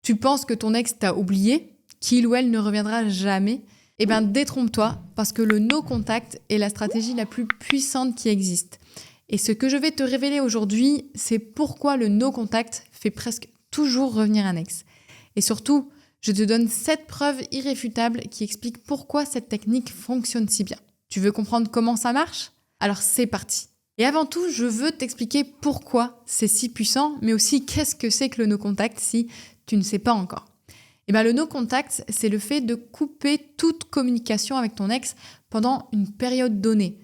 Tu penses que ton ex t'a oublié, qu'il ou elle ne reviendra jamais? Eh bien, détrompe-toi, parce que le no contact est la stratégie la plus puissante qui existe. Et ce que je vais te révéler aujourd'hui, c'est pourquoi le no contact fait presque toujours revenir un ex. Et surtout, je te donne 7 preuves irréfutables qui expliquent pourquoi cette technique fonctionne si bien. Tu veux comprendre comment ça marche? Alors c'est parti. Et avant tout, je veux t'expliquer pourquoi c'est si puissant, mais aussi qu'est-ce que c'est que le no contact si tu ne sais pas encore. Eh bien, le no contact, c'est le fait de couper toute communication avec ton ex pendant une période donnée.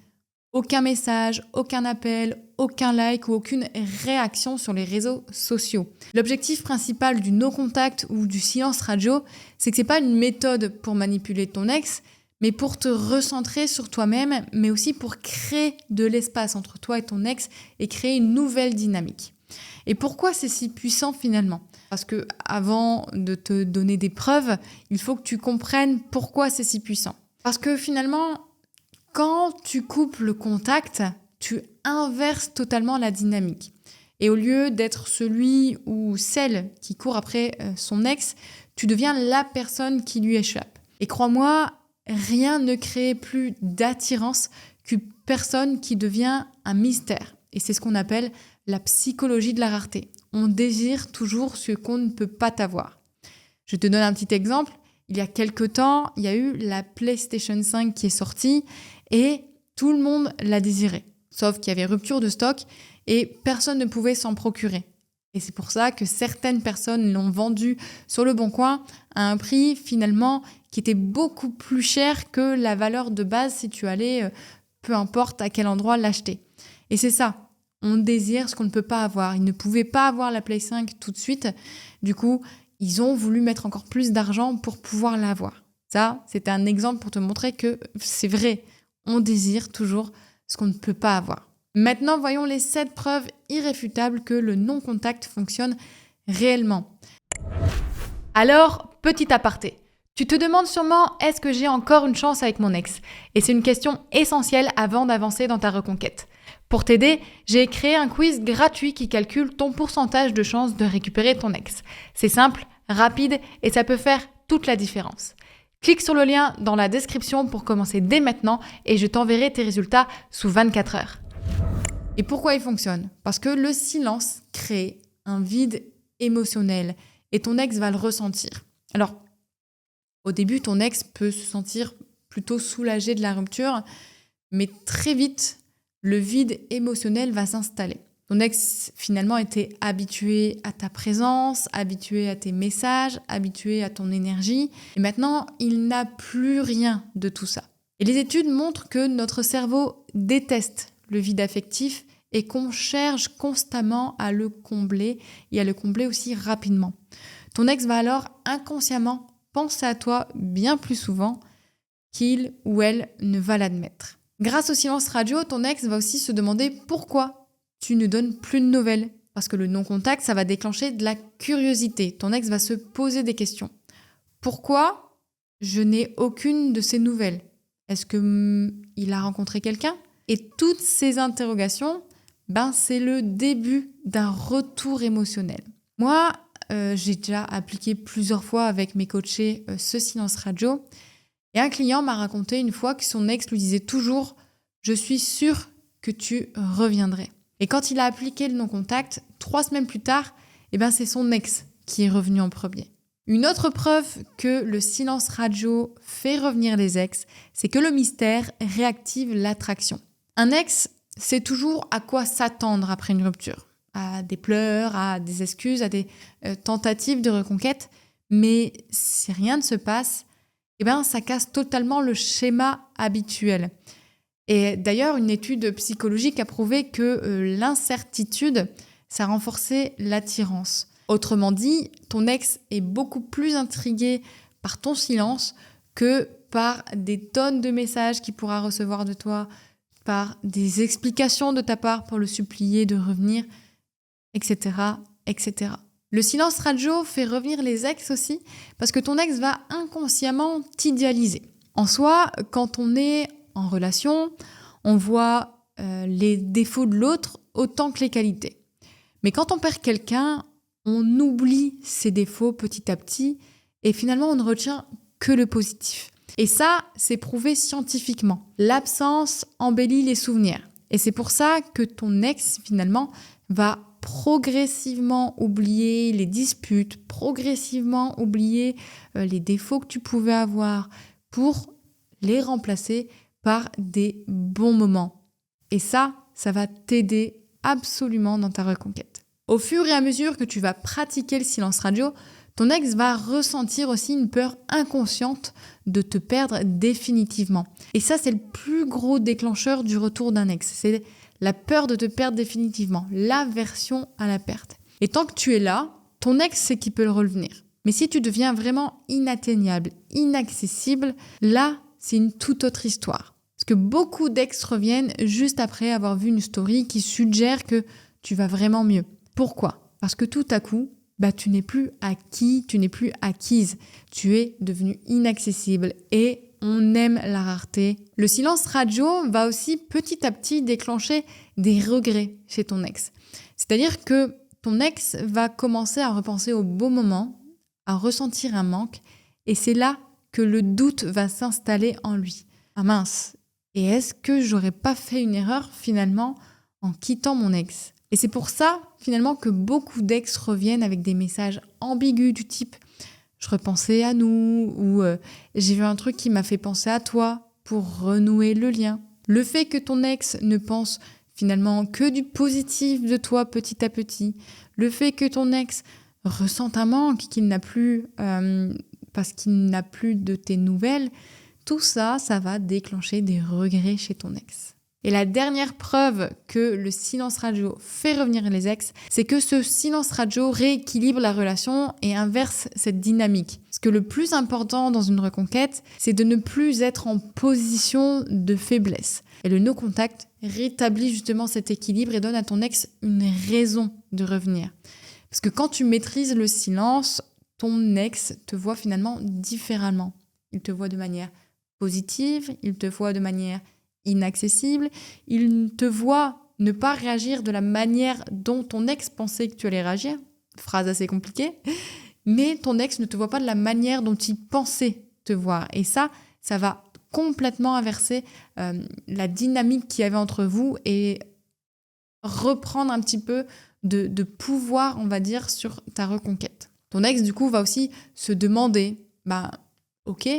Aucun message, aucun appel, aucun like ou aucune réaction sur les réseaux sociaux. L'objectif principal du no contact ou du silence radio, c'est que c'est pas une méthode pour manipuler ton ex, mais pour te recentrer sur toi-même, mais aussi pour créer de l'espace entre toi et ton ex et créer une nouvelle dynamique. Et pourquoi c'est si puissant finalement? Parce que avant de te donner des preuves, il faut que tu comprennes pourquoi c'est si puissant. Parce que finalement, quand tu coupes le contact, tu inverses totalement la dynamique. Et au lieu d'être celui ou celle qui court après son ex, tu deviens la personne qui lui échappe. Et crois-moi, rien ne crée plus d'attirance qu'une personne qui devient un mystère. Et c'est ce qu'on appelle la psychologie de la rareté. On désire toujours ce qu'on ne peut pas avoir. Je te donne un petit exemple. Il y a quelques temps, il y a eu la PlayStation 5 qui est sortie et tout le monde l'a désirée. Sauf qu'il y avait rupture de stock et personne ne pouvait s'en procurer. Et c'est pour ça que certaines personnes l'ont vendue sur le Bon Coin à un prix finalement qui était beaucoup plus cher que la valeur de base si tu allais, peu importe à quel endroit, l'acheter. Et c'est ça. On désire ce qu'on ne peut pas avoir. Ils ne pouvaient pas avoir la Play 5 tout de suite. Du coup, ils ont voulu mettre encore plus d'argent pour pouvoir l'avoir. Ça, c'était un exemple pour te montrer que c'est vrai. On désire toujours ce qu'on ne peut pas avoir. Maintenant, voyons les 7 preuves irréfutables que le non-contact fonctionne réellement. Alors, petit aparté. Tu te demandes sûrement, est-ce que j'ai encore une chance avec mon ex? Et c'est une question essentielle avant d'avancer dans ta reconquête. Pour t'aider, j'ai créé un quiz gratuit qui calcule ton pourcentage de chance de récupérer ton ex. C'est simple, rapide et ça peut faire toute la différence. Clique sur le lien dans la description pour commencer dès maintenant et je t'enverrai tes résultats sous 24 heures. Et pourquoi il fonctionne? Parce que le silence crée un vide émotionnel et ton ex va le ressentir. Alors, au début, ton ex peut se sentir plutôt soulagé de la rupture, mais très vite, le vide émotionnel va s'installer. Ton ex, finalement, était habitué à ta présence, habitué à tes messages, habitué à ton énergie. Et maintenant, il n'a plus rien de tout ça. Et les études montrent que notre cerveau déteste le vide affectif et qu'on cherche constamment à le combler et à le combler aussi rapidement. Ton ex va alors inconsciemment penser à toi bien plus souvent qu'il ou elle ne va l'admettre. Grâce au silence radio, ton ex va aussi se demander pourquoi tu ne donnes plus de nouvelles. Parce que le non-contact, ça va déclencher de la curiosité. Ton ex va se poser des questions. Pourquoi je n'ai aucune de ces nouvelles? Est-ce qu'il a rencontré quelqu'un? Et toutes ces interrogations, c'est le début d'un retour émotionnel. Moi, j'ai déjà appliqué plusieurs fois avec mes coachés ce silence radio. Et un client m'a raconté une fois que son ex lui disait toujours « Je suis sûre que tu reviendrais ». Et quand il a appliqué le non-contact, 3 semaines plus tard, c'est son ex qui est revenu en premier. Une autre preuve que le silence radio fait revenir les ex, c'est que le mystère réactive l'attraction. Un ex sait toujours à quoi s'attendre après une rupture, à des pleurs, à des excuses, à des tentatives de reconquête. Mais si rien ne se passe, ça casse totalement le schéma habituel. Et d'ailleurs, une étude psychologique a prouvé que l'incertitude, ça renforçait l'attirance. Autrement dit, ton ex est beaucoup plus intrigué par ton silence que par des tonnes de messages qu'il pourra recevoir de toi, par des explications de ta part pour le supplier de revenir, etc., etc. Le silence radio fait revenir les ex aussi parce que ton ex va inconsciemment t'idéaliser. En soi, quand on est en relation, on voit les défauts de l'autre autant que les qualités. Mais quand on perd quelqu'un, on oublie ses défauts petit à petit et finalement on ne retient que le positif. Et ça, c'est prouvé scientifiquement. L'absence embellit les souvenirs. Et c'est pour ça que ton ex, finalement, va progressivement oublier les disputes, progressivement oublier les défauts que tu pouvais avoir pour les remplacer par des bons moments. Et ça va t'aider absolument dans ta reconquête. Au fur et à mesure que tu vas pratiquer le silence radio, ton ex va ressentir aussi une peur inconsciente de te perdre définitivement. Et ça, c'est le plus gros déclencheur du retour d'un ex. C'est la peur de te perdre définitivement, l'aversion à la perte. Et tant que tu es là, ton ex sait qu'il peut le revenir. Mais si tu deviens vraiment inatteignable, inaccessible, là, c'est une toute autre histoire. Parce que beaucoup d'ex reviennent juste après avoir vu une story qui suggère que tu vas vraiment mieux. Pourquoi ? Parce que tout à coup, tu n'es plus acquis, tu n'es plus acquise. Tu es devenu inaccessible et on aime la rareté. Le silence radio va aussi petit à petit déclencher des regrets chez ton ex. C'est-à-dire que ton ex va commencer à repenser au beau moment, à ressentir un manque et c'est là que le doute va s'installer en lui. Ah mince, et est-ce que j'aurais pas fait une erreur finalement en quittant mon ex ? Et c'est pour ça, finalement, que beaucoup d'ex reviennent avec des messages ambigus du type « je repensais à nous » ou « j'ai vu un truc qui m'a fait penser à toi » pour renouer le lien. Le fait que ton ex ne pense finalement que du positif de toi petit à petit, le fait que ton ex ressente un manque qu'il n'a plus parce qu'il n'a plus de tes nouvelles, tout ça, ça va déclencher des regrets chez ton ex. Et la dernière preuve que le silence radio fait revenir les ex, c'est que ce silence radio rééquilibre la relation et inverse cette dynamique. Parce que le plus important dans une reconquête, c'est de ne plus être en position de faiblesse. Et le no-contact rétablit justement cet équilibre et donne à ton ex une raison de revenir. Parce que quand tu maîtrises le silence, ton ex te voit finalement différemment. Il te voit de manière positive, il te voit de manière inaccessible, il te voit ne pas réagir de la manière dont ton ex pensait que tu allais réagir, phrase assez compliquée, mais ton ex ne te voit pas de la manière dont il pensait te voir. Et ça va complètement inverser la dynamique qu'il y avait entre vous et reprendre un petit peu de pouvoir, on va dire, sur ta reconquête. Ton ex, du coup, va aussi se demander, ok,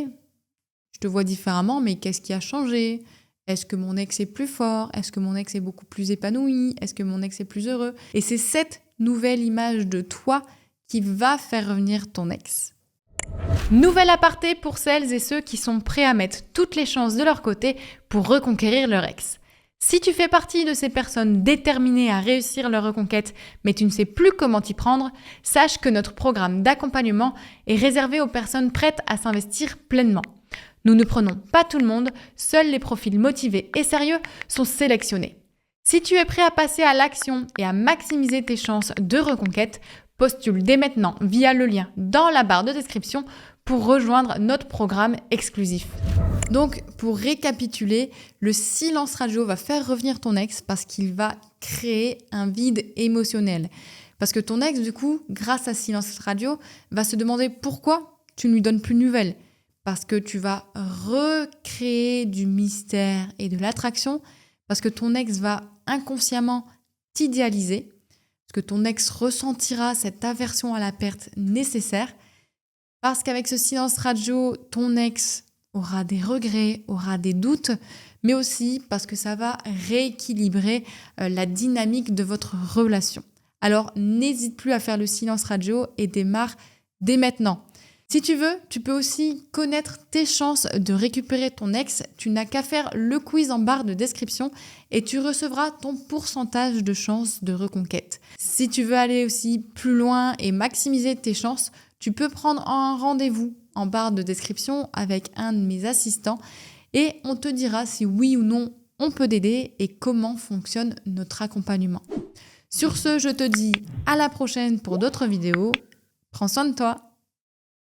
je te vois différemment, mais qu'est-ce qui a changé ? Est-ce que mon ex est plus fort ? Est-ce que mon ex est beaucoup plus épanoui ? Est-ce que mon ex est plus heureux ? Et c'est cette nouvelle image de toi qui va faire revenir ton ex. Nouvel aparté pour celles et ceux qui sont prêts à mettre toutes les chances de leur côté pour reconquérir leur ex. Si tu fais partie de ces personnes déterminées à réussir leur reconquête, mais tu ne sais plus comment t'y prendre, sache que notre programme d'accompagnement est réservé aux personnes prêtes à s'investir pleinement. Nous ne prenons pas tout le monde, seuls les profils motivés et sérieux sont sélectionnés. Si tu es prêt à passer à l'action et à maximiser tes chances de reconquête, postule dès maintenant via le lien dans la barre de description pour rejoindre notre programme exclusif. Donc, pour récapituler, le silence radio va faire revenir ton ex parce qu'il va créer un vide émotionnel. Parce que ton ex, du coup, grâce à silence radio, va se demander pourquoi tu ne lui donnes plus de nouvelles. Parce que tu vas recréer du mystère et de l'attraction, parce que ton ex va inconsciemment t'idéaliser, parce que ton ex ressentira cette aversion à la perte nécessaire, parce qu'avec ce silence radio, ton ex aura des regrets, aura des doutes, mais aussi parce que ça va rééquilibrer la dynamique de votre relation. Alors, n'hésite plus à faire le silence radio et démarre dès maintenant. Si tu veux, tu peux aussi connaître tes chances de récupérer ton ex. Tu n'as qu'à faire le quiz en barre de description et tu recevras ton pourcentage de chances de reconquête. Si tu veux aller aussi plus loin et maximiser tes chances, tu peux prendre un rendez-vous en barre de description avec un de mes assistants et on te dira si oui ou non on peut t'aider et comment fonctionne notre accompagnement. Sur ce, je te dis à la prochaine pour d'autres vidéos. Prends soin de toi.